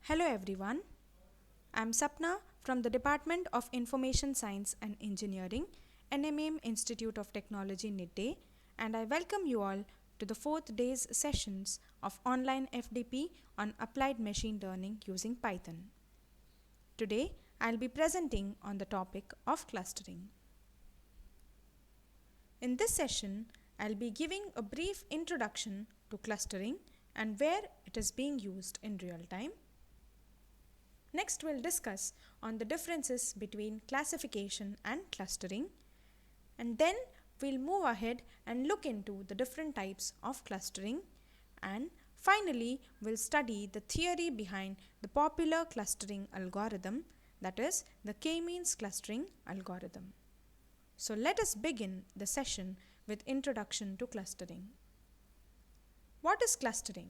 Hello everyone, I am Sapna from the Department of Information Science and Engineering, NMAMIT Institute of Technology Nitte, and I welcome you all to the fourth day's sessions of online FDP on applied machine learning using Python. Today, I'll be presenting on the topic of clustering. In this session, I'll be giving a brief introduction to clustering and where it is being used in real time. Next, we'll discuss on the differences between classification and clustering, and then we'll move ahead and look into the different types of clustering, and finally we'll study the theory behind the popular clustering algorithm, that is the k-means clustering algorithm. So let us begin the session with introduction to clustering. What is clustering?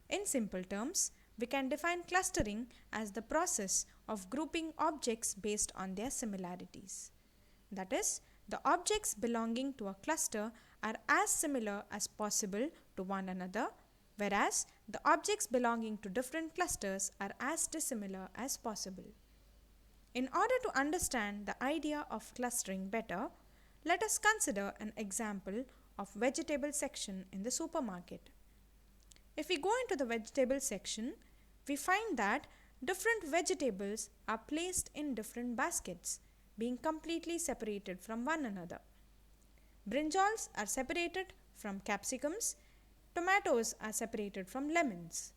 In simple terms, we can define clustering as the process of grouping objects based on their similarities. That is, the objects belonging to a cluster are as similar as possible to one another, whereas the objects belonging to different clusters are as dissimilar as possible. In order to understand the idea of clustering better, let us consider an example of vegetable section in the supermarket. If we go into the vegetable section, we find that different vegetables are placed in different baskets, being completely separated from one another. Brinjals are separated from capsicums, tomatoes are separated from lemons.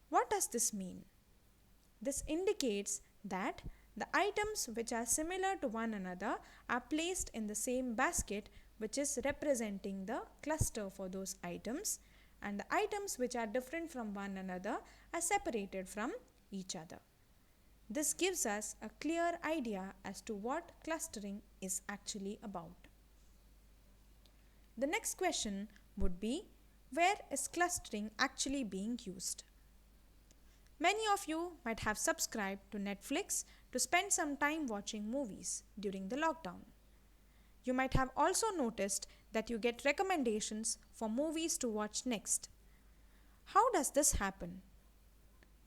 What does this mean? This indicates that the items which are similar to one another are placed in the same basket, which is representing the cluster for those items, and the items which are different from one another are separated from each other. This gives us a clear idea as to what clustering is actually about. The next question would be, where is clustering actually being used? Many of you might have subscribed to Netflix to spend some time watching movies during the lockdown. You might have also noticed that you get recommendations for movies to watch next. How does this happen?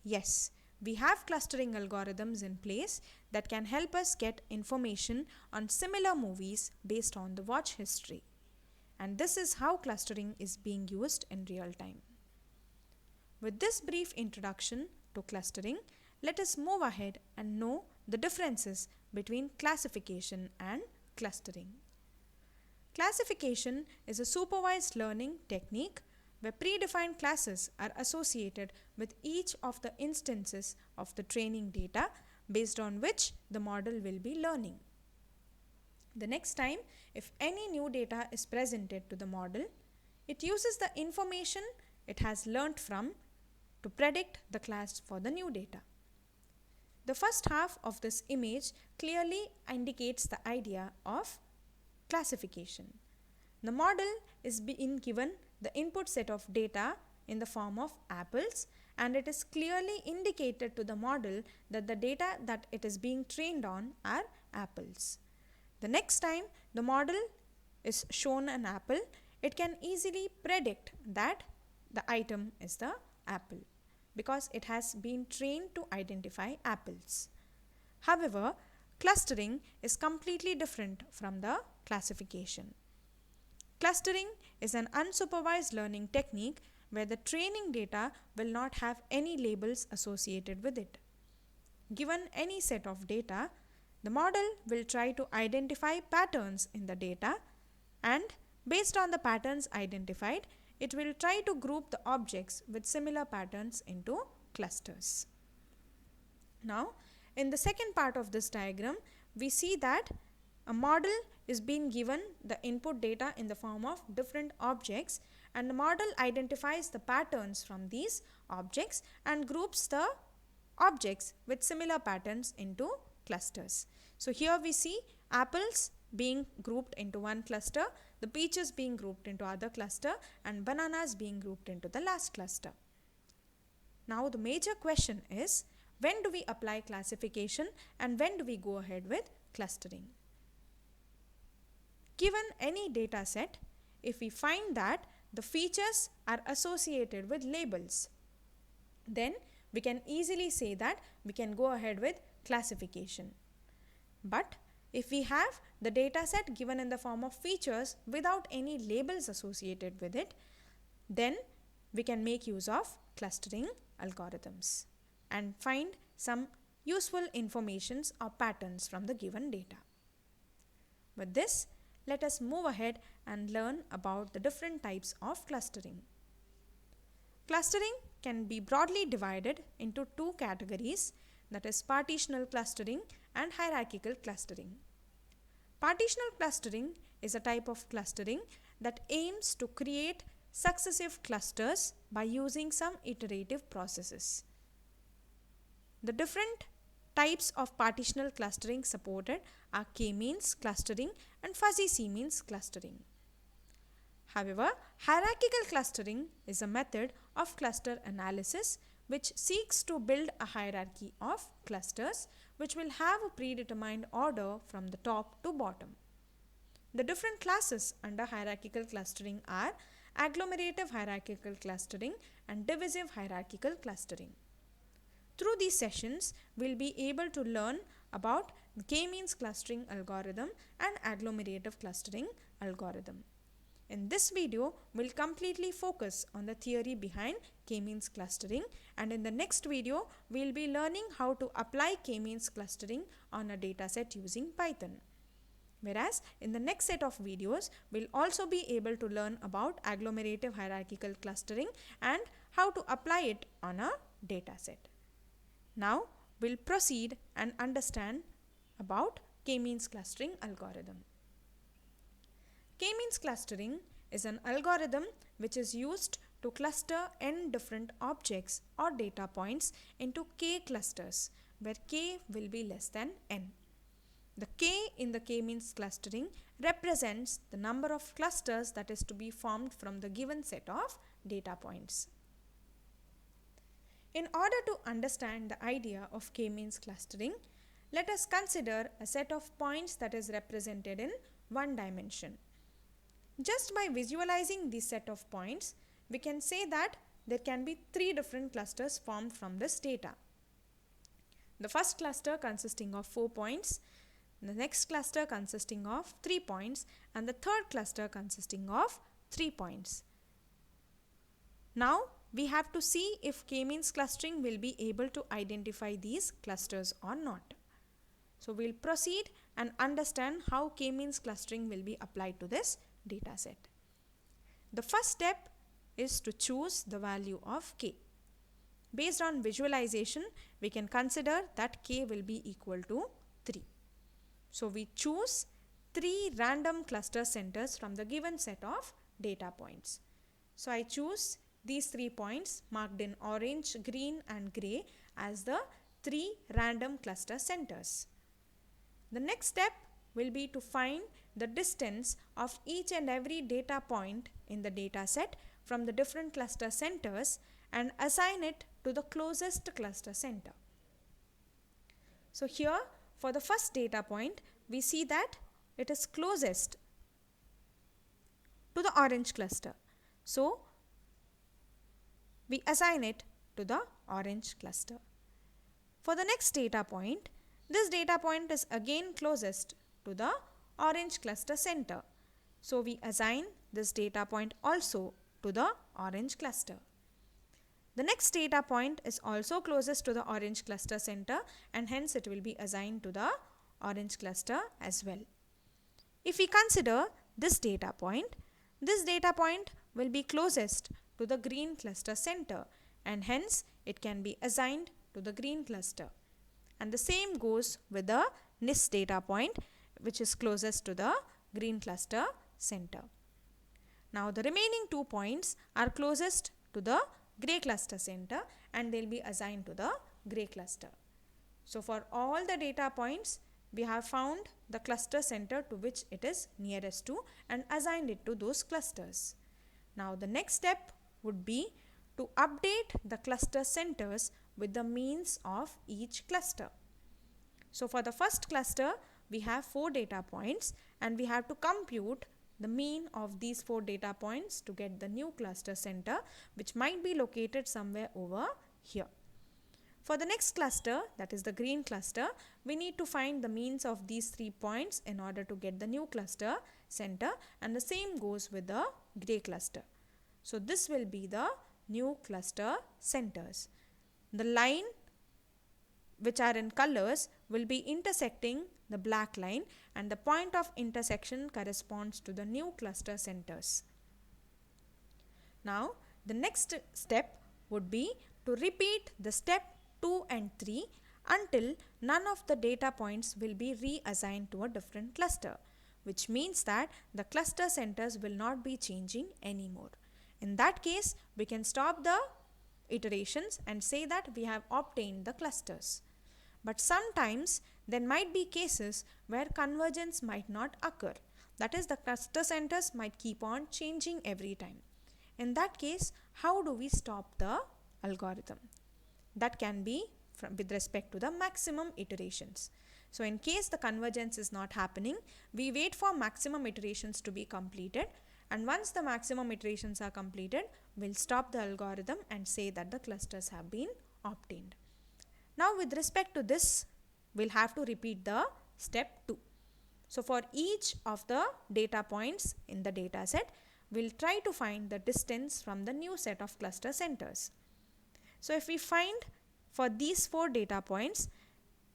Yes, we have clustering algorithms in place that can help us get information on similar movies based on the watch history. And this is how clustering is being used in real time. With this brief introduction to clustering, let us move ahead and know the differences between classification and clustering. Classification is a supervised learning technique where predefined classes are associated with each of the instances of the training data based on which the model will be learning. The next time, if any new data is presented to the model, it uses the information it has learnt from to predict the class for the new data. The first half of this image clearly indicates the idea of classification. The model is being given the input set of data in the form of apples, and it is clearly indicated to the model that the data that it is being trained on are apples. The next time the model is shown an apple, it can easily predict that the item is the apple because it has been trained to identify apples. However, clustering is completely different from the classification. Clustering is an unsupervised learning technique where the training data will not have any labels associated with it. Given any set of data, the model will try to identify patterns in the data, and based on the patterns identified, it will try to group the objects with similar patterns into clusters. Now, in the second part of this diagram, we see that a model is being given the input data in the form of different objects, and the model identifies the patterns from these objects and groups the objects with similar patterns into clusters. So here we see apples being grouped into one cluster, the peaches being grouped into other cluster, and bananas being grouped into the last cluster. Now the major question is, when do we apply classification and when do we go ahead with clustering? Given any data set, if we find that the features are associated with labels, then we can easily say that we can go ahead with classification. But if we have the data set given in the form of features without any labels associated with it, then we can make use of clustering algorithms and find some useful informations or patterns from the given data. With this, let us move ahead and learn about the different types of clustering. Clustering can be broadly divided into two categories, that is partitional clustering and hierarchical clustering. Partitional clustering is a type of clustering that aims to create successive clusters by using some iterative processes. The different types of partitional clustering supported are k-means clustering and fuzzy c-means clustering. However, hierarchical clustering is a method of cluster analysis which seeks to build a hierarchy of clusters which will have a predetermined order from the top to bottom. The different classes under hierarchical clustering are agglomerative hierarchical clustering and divisive hierarchical clustering. Through these sessions, we will be able to learn about the k-means clustering algorithm and agglomerative clustering algorithm. In this video, we will completely focus on the theory behind k-means clustering, and in the next video, we will be learning how to apply k-means clustering on a dataset using Python. Whereas in the next set of videos, we will also be able to learn about agglomerative hierarchical clustering and how to apply it on a dataset. Now, we will proceed and understand about k-means clustering algorithm. K-means clustering is an algorithm which is used to cluster n different objects or data points into k clusters, where k will be less than n. The k in the k-means clustering represents the number of clusters that is to be formed from the given set of data points. In order to understand the idea of k-means clustering, let us consider a set of points that is represented in one dimension. Just by visualizing this set of points, we can say that there can be three different clusters formed from this data. The first cluster consisting of 4 points, the next cluster consisting of 3 points, and the third cluster consisting of 3 points. Now, we have to see if k-means clustering will be able to identify these clusters or not. So, we will proceed and understand how k-means clustering will be applied to this data set. The first step is to choose the value of k. Based on visualization, we can consider that k will be equal to 3. So, we choose 3 random cluster centers from the given set of data points. So, I choose these 3 points marked in orange, green and grey as the 3 random cluster centers. The next step will be to find the distance of each and every data point in the data set from the different cluster centers and assign it to the closest cluster center. So, here for the first data point, we see that it is closest to the orange cluster. So, we assign it to the orange cluster. For the next data point, this data point is again closest to the orange cluster center. So, we assign this data point also to the orange cluster. The next data point is also closest to the orange cluster center and hence it will be assigned to the orange cluster as well. If we consider this data point will be closest to the green cluster center and hence it can be assigned to the green cluster. And the same goes with the next data point which is closest to the green cluster center. Now the remaining 2 points are closest to the grey cluster center and they will be assigned to the grey cluster. So for all the data points, we have found the cluster center to which it is nearest to and assigned it to those clusters. Now the next step would be to update the cluster centers with the means of each cluster. So for the first cluster, we have 4 data points and we have to compute the mean of these 4 data points to get the new cluster center which might be located somewhere over here. For the next cluster, that is the green cluster, we need to find the means of these 3 points in order to get the new cluster center, and the same goes with the gray cluster. So this will be the new cluster centers. The line which are in colors will be intersecting the black line, and the point of intersection corresponds to the new cluster centers. Now the next step would be to repeat the step 2 and 3 until none of the data points will be reassigned to a different cluster, which means that the cluster centers will not be changing anymore. In that case, we can stop the iterations and say that we have obtained the clusters. But sometimes there might be cases where convergence might not occur. That is, the cluster centers might keep on changing every time. In that case, how do we stop the algorithm? That can be with respect to the maximum iterations. So in case the convergence is not happening, we wait for maximum iterations to be completed, and once the maximum iterations are completed, we'll stop the algorithm and say that the clusters have been obtained. Now with respect to this, we'll have to repeat the step 2. So for each of the data points in the data set, we'll try to find the distance from the new set of cluster centers. So if we find for these 4 data points,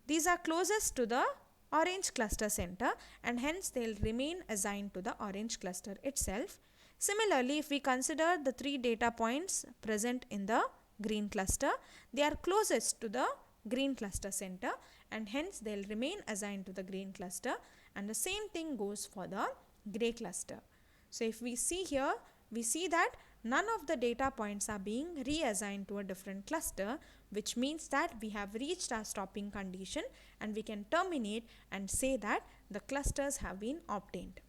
these are closest to the orange cluster center, and hence they'll remain assigned to the orange cluster itself. Similarly, if we consider the 3 data points present in the green cluster, they are closest to the green cluster center, and hence they'll remain assigned to the green cluster, and the same thing goes for the gray cluster. So if we see here, we see that none of the data points are being reassigned to a different cluster, which means that we have reached our stopping condition and we can terminate and say that the clusters have been obtained.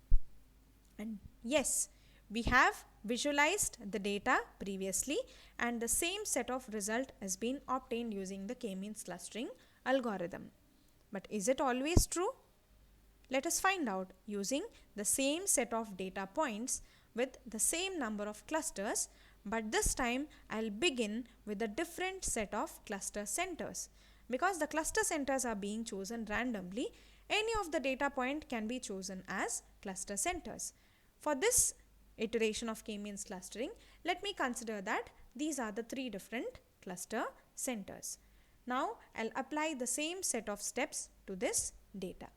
And yes, we have visualized the data previously, and the same set of result has been obtained using the k-means clustering algorithm. But is it always true? Let us find out using the same set of data points with the same number of clusters, but this time I'll begin with a different set of cluster centers. Because the cluster centers are being chosen randomly, any of the data point can be chosen as cluster centers. For this iteration of k-means clustering, let me consider that these are the 3 different cluster centers. Now I'll apply the same set of steps to this data.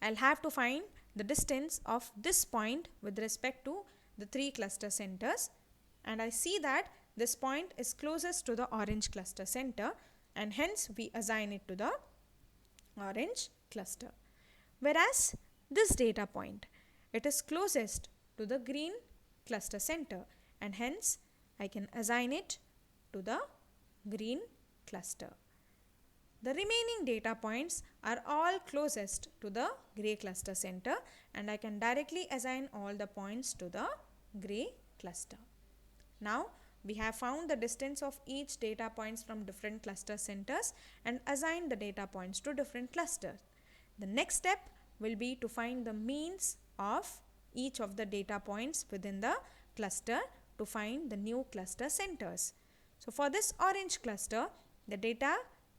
I'll have to find the distance of this point with respect to the 3 cluster centers, and I see that this point is closest to the orange cluster center, and hence we assign it to the orange cluster. Whereas this data point, it is closest to the green cluster center, and hence I can assign it to the green cluster. The remaining data points are all closest to the gray cluster center, and I can directly assign all the points to the gray cluster. Now we have found the distance of each data points from different cluster centers and assign the data points to different clusters. The next step will be to find the means of each of the data points within the cluster to find the new cluster centers. So for this orange cluster, the data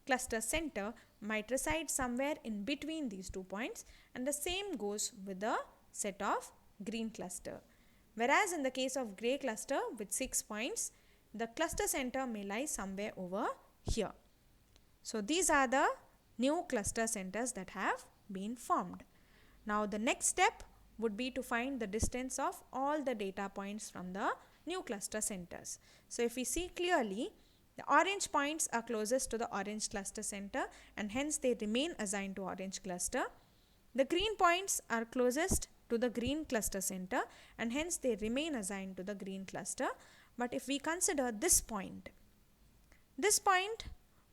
cluster center might reside somewhere in between these 2 points, and the same goes with the set of green cluster. Whereas in the case of gray cluster with 6 points, the cluster center may lie somewhere over here. So these are the new cluster centers that have been formed. Now the next step would be to find the distance of all the data points from the new cluster centers. So if we see clearly, the orange points are closest to the orange cluster center, and hence they remain assigned to orange cluster. The green points are closest to the green cluster center, and hence they remain assigned to the green cluster. But if we consider this point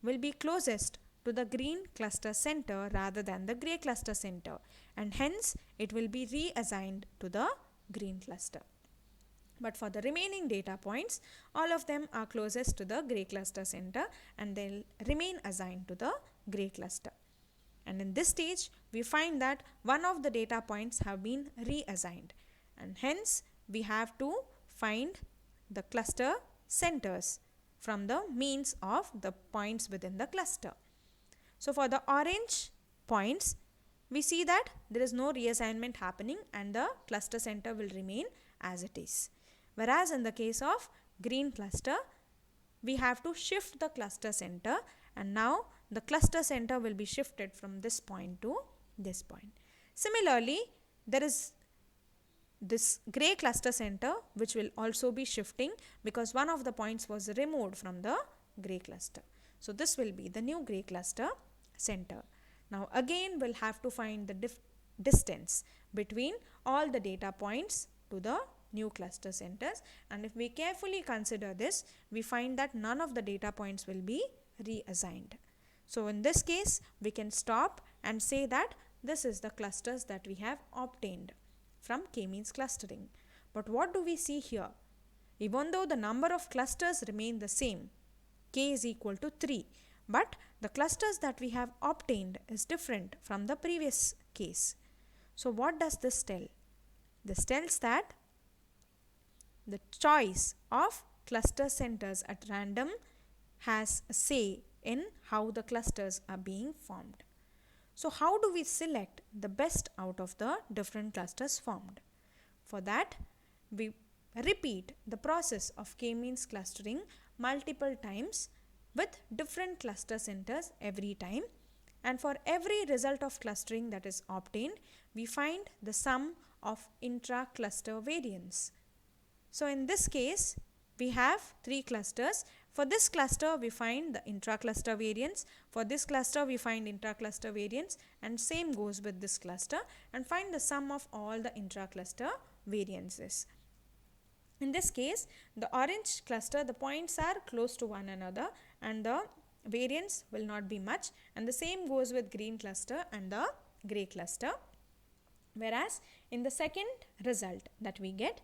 will be closest to the green cluster center rather than the gray cluster center, and hence it will be reassigned to the green cluster. But for the remaining data points, all of them are closest to the gray cluster center, and they'll remain assigned to the gray cluster. And in this stage, we find that one of the data points have been reassigned, and hence we have to find the cluster centers from the means of the points within the cluster. So for the orange points, we see that there is no reassignment happening and the cluster center will remain as it is. Whereas in the case of green cluster, we have to shift the cluster center, and now the cluster center will be shifted from this point to this point. Similarly, there is this gray cluster center which will also be shifting because one of the points was removed from the gray cluster. So this will be the new gray cluster center. Now again we'll have to find the distance between all the data points to the new cluster centers, and if we carefully consider this, we find that none of the data points will be reassigned. So in this case, we can stop and say that this is the clusters that we have obtained from k-means clustering. But what do we see here? Even though the number of clusters remain the same, k is equal to 3, but the clusters that we have obtained is different from the previous case. So what does this tell? This tells that the choice of cluster centers at random has a say in how the clusters are being formed. So how do we select the best out of the different clusters formed? For that, we repeat the process of k-means clustering multiple times with different cluster centers every time, and for every result of clustering that is obtained, we find the sum of intra-cluster variance. So in this case, we have 3 clusters. For this cluster, we find the intra-cluster variance. For this cluster, we find intra-cluster variance, and same goes with this cluster, and find the sum of all the intra-cluster variances. In this case, the orange cluster, the points are close to one another and the variance will not be much, and the same goes with green cluster and the gray cluster. Whereas in the second result that we get,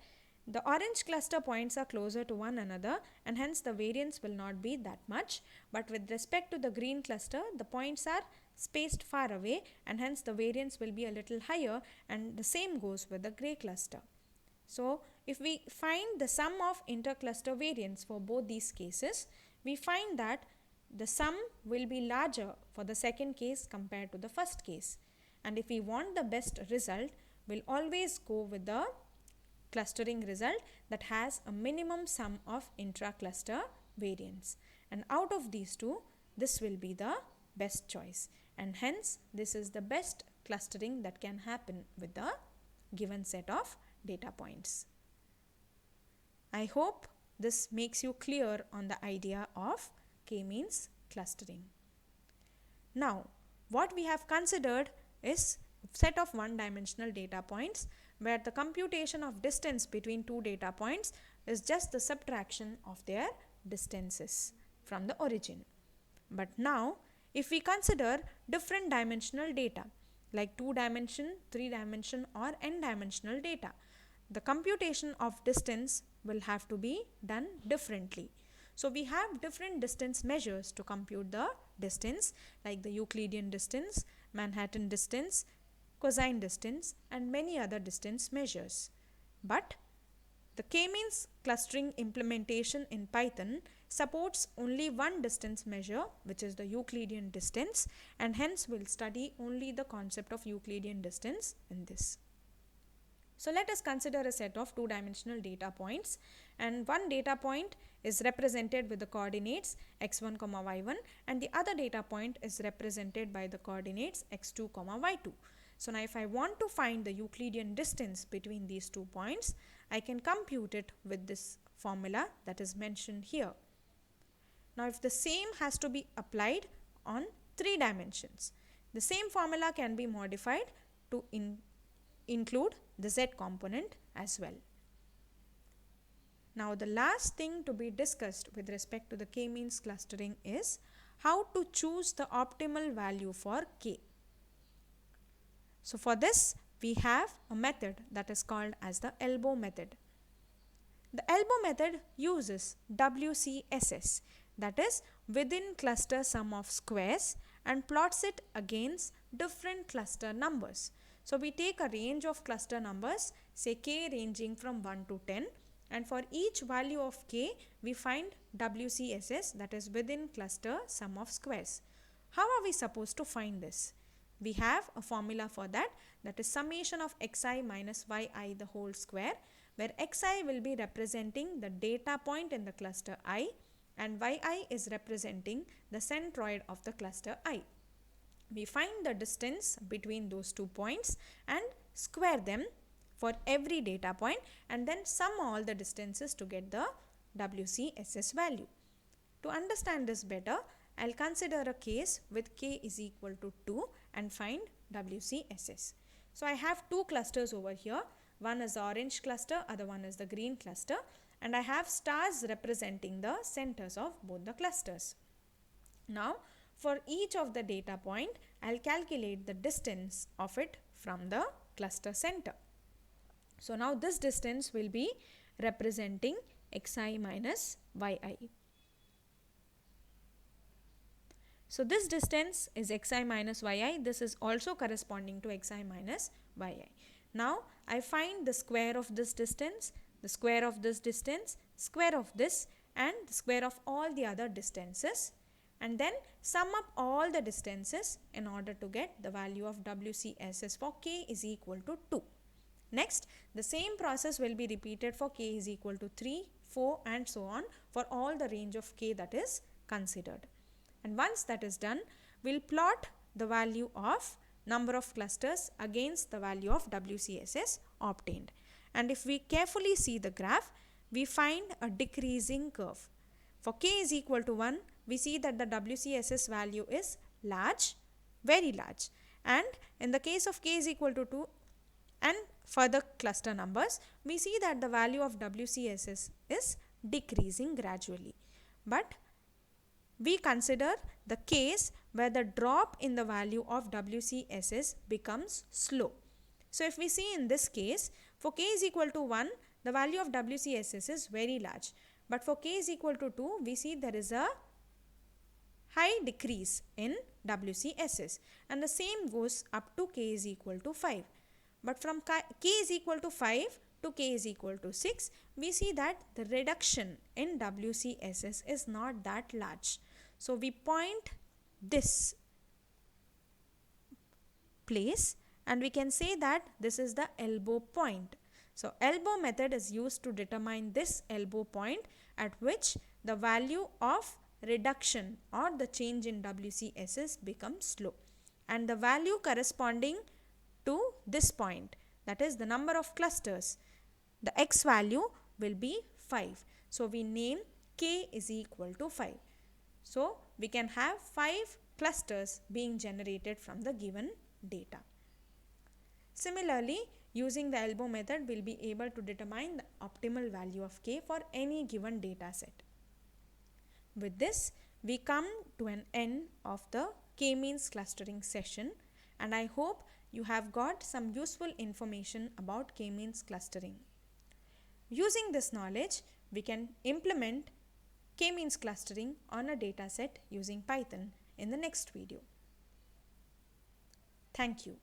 the orange cluster points are closer to one another and hence the variance will not be that much, but with respect to the green cluster, the points are spaced far away and hence the variance will be a little higher, and the same goes with the gray cluster. So if we find the sum of intercluster variance for both these cases, we find that the sum will be larger for the second case compared to the first case. And if we want the best result, we'll always go with the clustering result that has a minimum sum of intra-cluster variance. And out of these two, this will be the best choice. And hence, this is the best clustering that can happen with the given set of data points. I hope this makes you clear on the idea of k-means clustering. Now, what we have considered is a set of one-dimensional data points where the computation of distance between two data points is just the subtraction of their distances from the origin. But now, if we consider different dimensional data like 2-dimension, 3-dimension or n-dimensional data, the computation of distance will have to be done differently. So we have different distance measures to compute the distance, like the Euclidean distance, Manhattan distance, cosine distance and many other distance measures. But the k-means clustering implementation in Python supports only one distance measure, which is the Euclidean distance, and hence we'll study only the concept of Euclidean distance in this. So let us consider a set of two-dimensional data points, and one data point is represented with the coordinates x1, y1, and the other data point is represented by the coordinates x2, y2. So now if I want to find the Euclidean distance between these 2 points, I can compute it with this formula that is mentioned here. Now if the same has to be applied on 3 dimensions, the same formula can be modified to include the z component as well. Now the last thing to be discussed with respect to the k-means clustering is how to choose the optimal value for k. So for this we have a method that is called as the elbow method. The elbow method uses WCSS, that is within cluster sum of squares, and plots it against different cluster numbers. So we take a range of cluster numbers, say k ranging from 1 to 10, and for each value of k we find WCSS, that is within cluster sum of squares. How are we supposed to find this? We have a formula for that, that is summation of xi minus yi the whole square, where xi will be representing the data point in the cluster I and yi is representing the centroid of the cluster I. We find the distance between those 2 points and square them for every data point and then sum all the distances to get the WCSS value. To understand this better, I will consider a case with k is equal to 2 and find WCSS. So I have 2 clusters over here. One is the orange cluster, other one is the green cluster, and I have stars representing the centers of both the clusters. Now for each of the data point, I will calculate the distance of it from the cluster center. So now this distance will be representing xi minus yi. So this distance is xi minus yi. This is also corresponding to xi minus yi. Now I find the square of this distance, the square of this distance, square of this, and the square of all the other distances, and then sum up all the distances in order to get the value of WCSS for k is equal to 2. Next, the same process will be repeated for k is equal to 3, 4 and so on for all the range of k that is considered. And once that is done, we will plot the value of number of clusters against the value of WCSS obtained. And if we carefully see the graph, we find a decreasing curve. For k is equal to 1, we see that the WCSS value is large, very large. And in the case of k is equal to 2 and further cluster numbers, we see that the value of WCSS is decreasing gradually. But we consider the case where the drop in the value of WCSS becomes slow. So if we see in this case, for k is equal to 1, the value of WCSS is very large. But for k is equal to 2, we see there is a high decrease in WCSS, and the same goes up to k is equal to 5. But from k is equal to 5 to k is equal to 6, we see that the reduction in WCSS is not that large. So we point this place and we can say that this is the elbow point. So elbow method is used to determine this elbow point at which the value of reduction or the change in WCSS becomes slow, and the value corresponding to this point, that is the number of clusters, the x value will be 5. So we name k is equal to 5. So we can have 5 clusters being generated from the given data. Similarly, using the elbow method, we will be able to determine the optimal value of k for any given data set. With this, we come to an end of the k-means clustering session, and I hope you have got some useful information about k-means clustering. Using this knowledge, we can implement k-means clustering on a data set using Python in the next video. Thank you.